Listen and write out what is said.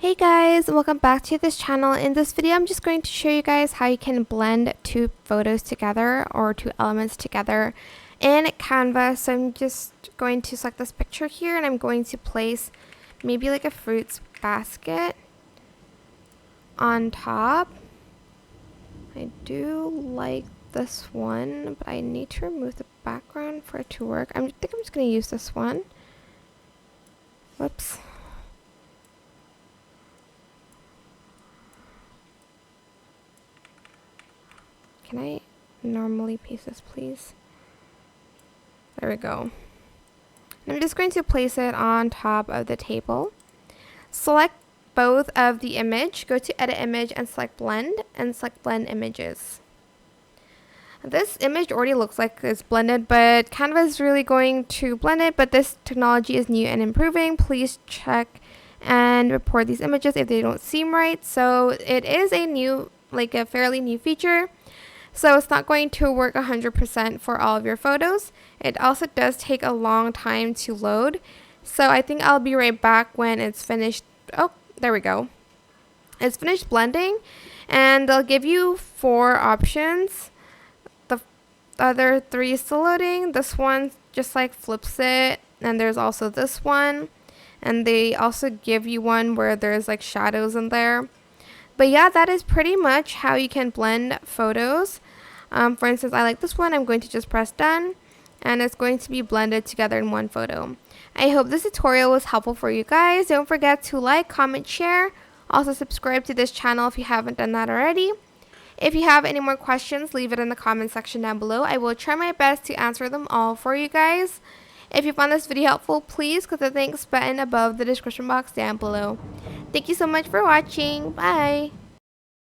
Hey guys, welcome back to this channel. In this video, I'm just going to show you guys how you can blend two photos together or two elements together in Canva. So I'm just going to select this picture here and I'm going to place maybe like a fruits basket on top. I do like this one, but I need to remove the background for it to work. I think I'm just going to use this one. Whoops. Can I normally paste this, please? There we go. I'm just going to place it on top of the table. Select both of the image. Go to Edit Image and select Blend and select Blend Images. This image already looks like it's blended, but Canva is really going to blend it, but this technology is new and improving. Please check and report these images if they don't seem right. So it is a new, like a fairly new feature. So it's not going to work 100% for all of your photos. It also does take a long time to load. So I think I'll be right back when it's finished. Oh, there we go. It's finished blending and they'll give you 4 options. The other 3 is still loading. This one just like flips it. And there's also this one. And they also give you one where there's like shadows in there. But yeah, that is pretty much how you can blend photos. For instance, I like this one. I'm going to just press done and it's going to be blended together in one photo. I hope this tutorial was helpful for you guys. Don't forget to like, comment, share. Also subscribe to this channel if you haven't done that already. If you have any more questions, leave it in the comment section down below. I will try my best to answer them all for you guys. If you found this video helpful, please click the thanks button above the description box down below. Thank you so much for watching. Bye!